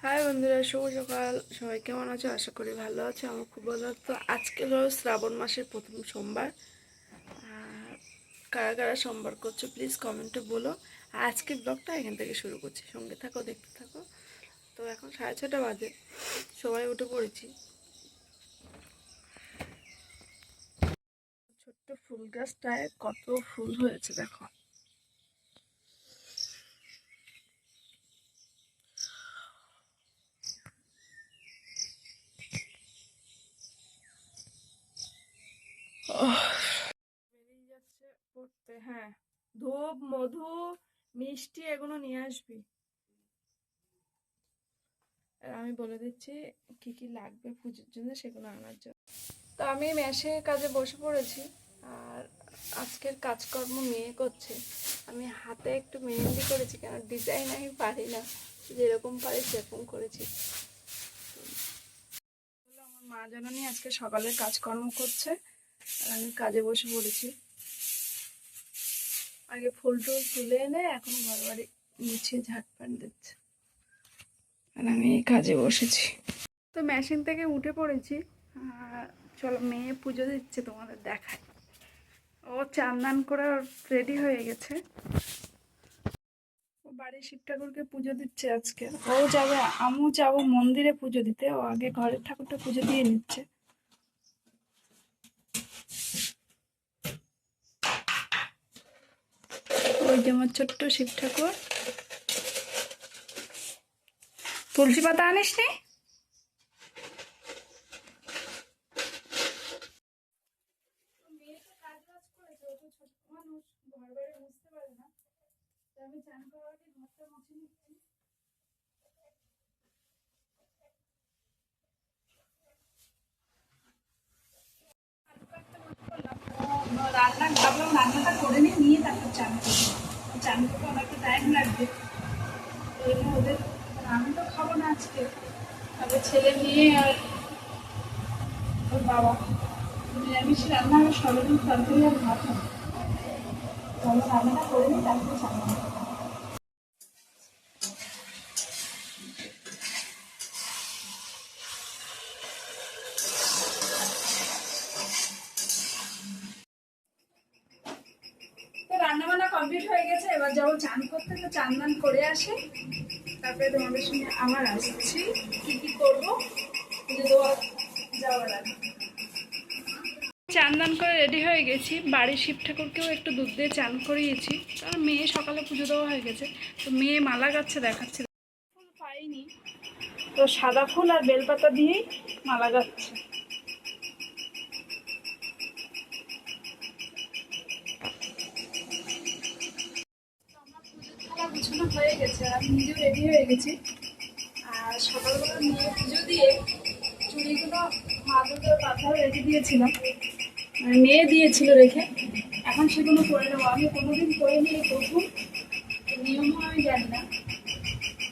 High বন্ধুরা, শুভ সকাল। সবাই কেমন আছো? আশা করি ভালো আছো। আমার খুব ভালো। তো আজকে হলো শ্রাবণ মাসের প্রথম সোমবার। আর কারা কারা সোমবার করছো প্লিজ কমেন্টে বলো। আর আজকের ব্লগটা এখান থেকে শুরু করছি, সঙ্গে থাকো, দেখতে থাকো। তো এখন 6:30 বাজে, সবাই উঠে পড়েছি। ছোট্ট ফুল গাছটায় কত ফুল হয়েছে দেখো। বেরিয়ে যাচ্ছে পড়তে। হ্যাঁ, ধূপ, মধু, মিষ্টি এগুলো নিয়ে আসবি। আর আমি বলে দিচ্ছি কি কি লাগবে পুজোর জন্য, সেগুলো আনার জন্য। তো আমি মেশে কাজে বসে পড়েছি। আর আজকের কাজকর্ম মেয়ে করছে। আমি হাতে একটু মেহেন্দি করেছি, কেন ডিজাইন আমি পারি না, যেরকম পারি সেরকম করেছি। আমার মা জানানি আজকে সকালে কাজকর্ম করছে, আর আমি কাজে বসে পড়েছি। আগে ফুল টুল তুলে এনে এখন ঘর বাড়ি মুছিয়ে ঝাঁটপাট দিচ্ছে, আর আমি এই কাজে বসেছি। তো মেশিন থেকে উঠে পড়েছি। আর চলো, মেয়ে পুজো দিচ্ছে, তোমাদের দেখায়। ও চান করে রেডি হয়ে গেছে। ও বাড়ির শিব ঠাকুরকে পুজো দিচ্ছে আজকে। ও যাবে, আমিও যাবো মন্দিরে পুজো দিতে। ও আগে ঘরের ঠাকুরটা পুজো দিয়ে নিচ্ছে। ওই যে আমার ছোট্ট শিব ঠাকুর। তুলসী পাতা আনিস নি? আমি চান করার আগে ঘরটা মুছে নিচ্ছি। রান্নাটা করে নিয়ে তারপর চান করবো। চান করতে অনেকটা টাইম লাগবে। ওদের, আমি তো খাবো না আজকে, তবে ছেলে মেয়ে আর ওর বাবা নিরামিষ রান্না হবে। সরদিন তরকারি আর ভাত হবে। তাহলে রান্নাটা করে নিই, তারপরে চান করবো। রান্নাবান্না কমপ্লিট হয়ে গেছে, এবার যাবো চান করতে। তো চান দান করে আসে, তারপরে তোমাদের সঙ্গে আমার আসছি কি কি করবো পুজো দেওয়া যাওয়ার আগে। চান দান করে রেডি হয়ে গেছি। বাড়ির শিব ঠাকুরকেও একটু দুধ দিয়ে চান করিয়েছি, কারণ মেয়ে সকালে পুজো দেওয়া হয়ে গেছে। তো মেয়ে মালা গাচ্ছে, দেখাচ্ছে। ফুল পাইনি, তো সাদা ফুল আর বেলপাতা দিয়েই মালা গাচ্ছে। গুছানো হয়ে গেছে, আমি নিজেও রেডি হয়ে গেছি। আর সকালবেলা নিয়ে পুজো দিয়ে চুড়িগুলো মা দুটোর পাথাও রেখে দিয়েছিলাম, মানে মেয়ে দিয়েছিল রেখে। এখন সেগুলো করে নেবো। আমি কোনোদিন করে নিয়ে প্রথম, নিয়মও আমি জানি না।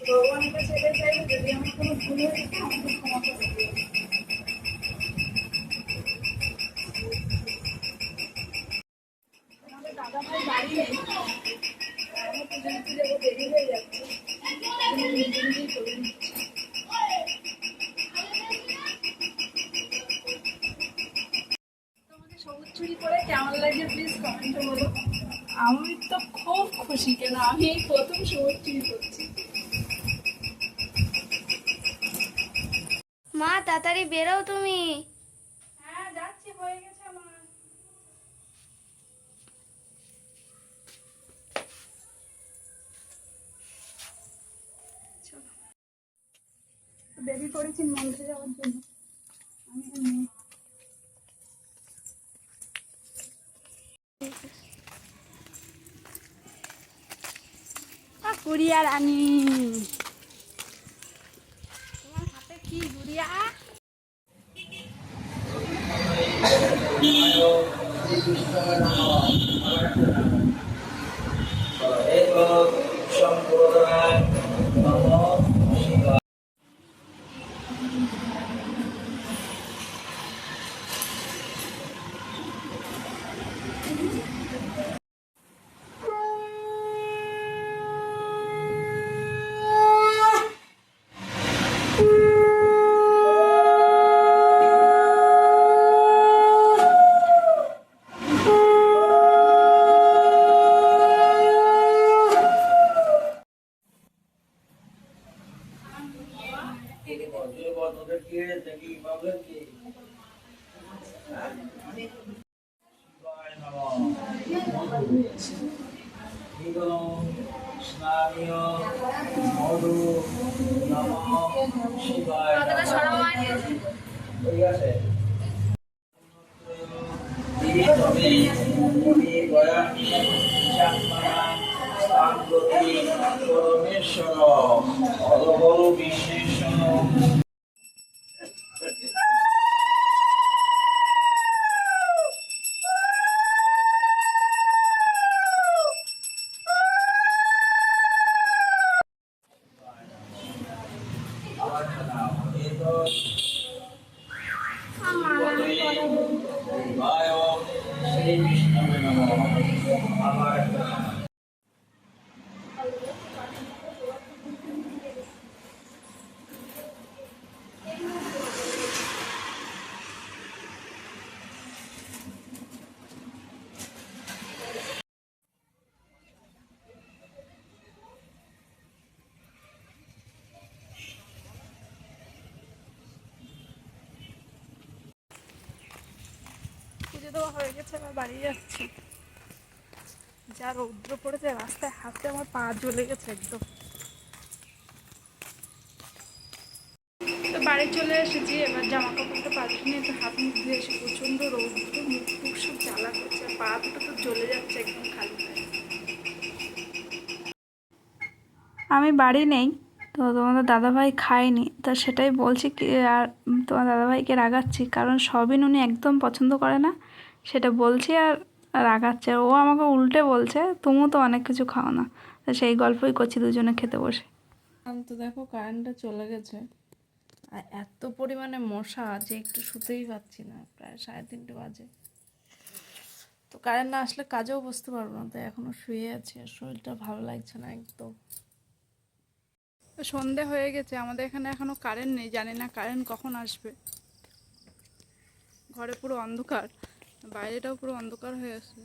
ভগবানের কাছে এটা চাইবো, যদি আমার কোনো ভুল হয়ে থাকে আমাকে ক্ষমা করে দিও। আমাদের দাদা ভাই বাড়ি নেই, আমি পুজো দিতে যাবো, দেরি হয়ে যাচ্ছে। আমি নিজে নিজেই করে নিচ্ছি। তোমাকে সবুজ চুড়ি পরে কেমন লাগে প্লিজ কমেন্টে বলো। আমি তো খুব খুশি, কেন আমি এই প্রথম সবুজ চুড়ি পরছি। মা তাড়াতাড়ি বেরো তুমি। হ্যাঁ যাচ্ছি, হয়ে গেছে আমার। চলো, বেরিয়ে পড়েছি মন্দিরে যাওয়ার জন্য। আমি গুড়িয়া রানী, তোমার হাতে কি গুড়িয়া? কতটা সরম হয়নি? ঠিক আছে তবে পরমেশ্বর অলবল বিশ্বেশ্বর শ্রী বিষ্ণু আবার পুজো দেওয়া হয়ে গেছে, এবার বাড়ি যাচ্ছি। যা রৌদ্র পড়েছে, রাস্তায় হাঁটতে আমার পা জ্বলে গেছে একদম। তো বাড়ি চলে এসেছি, এবার জামা কাপড়টা পাল্টে নিয়ে একটু হাত মুখ ধুয়ে এসে প্রচণ্ড রৌদ্র, মুখ টুক সব জ্বালা করছে, আর পা দুটো তো জ্বলে যাচ্ছে একদম খালি পায়ে। আমি বাড়ি নেই, তো তোমাদের দাদাভাই খায়নি, তো সেটাই বলছি কি, আর তোমার দাদাভাইকে রাগাচ্ছি, কারণ সবিন উনি একদম পছন্দ করে না, সেটা বলছি আর রাগাচ্ছে। ও আমাকে উল্টে বলছে তুমিও তো অনেক কিছু খাও না, তো সেই গল্পই করছি দুজনে খেতে বসে। তো দেখো কারেন্টটা চলে গেছে, আর এত পরিমাণে মশা যে একটু শুতেই পাচ্ছি না, প্রায় 3:30 বাজে। তো কারেন্ট না আসলে কাজেও বসতে পারবো না, তাই এখনও শুয়ে আছি, আর শরীরটা ভালো লাগছে না একদম। তো সন্ধে হয়ে গেছে, আমাদের এখানে এখনো কারেন্ট নেই, জানি না কারেন্ট কখন আসবে। ঘরে পুরো অন্ধকার, বাইরেটাও পুরো অন্ধকার হয়ে আসছে।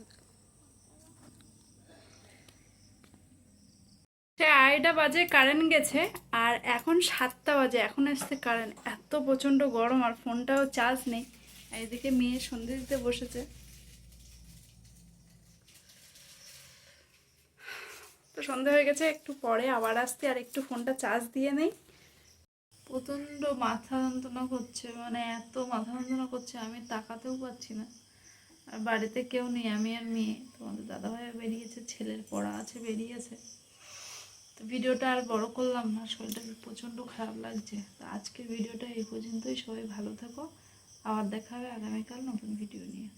2:30 বাজে কারেন্ট গেছে, আর এখন 7টা বাজে, এখন আসছে কারেন্ট। এত প্রচণ্ড গরম, আর ফোনটাও চার্জ নেই। এইদিকে মেয়ে সন্ধে দিতে বসেছে। তো সন্ধে হয়ে গেছে, একটু পরে আবার আসতে, আর একটু ফোনটা চার্জ দিয়ে নেই। প্রচণ্ড মাথা যন্ত্রণা করছে, মানে এত মাথা যন্ত্রণা করছে আমি তাকাতেও পাচ্ছি না। আর বাড়িতে কেউ নেই, আমি আর মেয়ে। তোমাদের দাদাভাই বেরিয়েছে, ছেলের পড়া আছে, বেরিয়েছে। তো ভিডিওটা আর বড় করলাম না, শরীরটা প্রচণ্ড খারাপ লাগছে। তো আজকের ভিডিওটা এই পর্যন্তই, সবাই ভালো থাকো, আবার দেখা হবে আগামীকাল নতুন ভিডিও নিয়ে।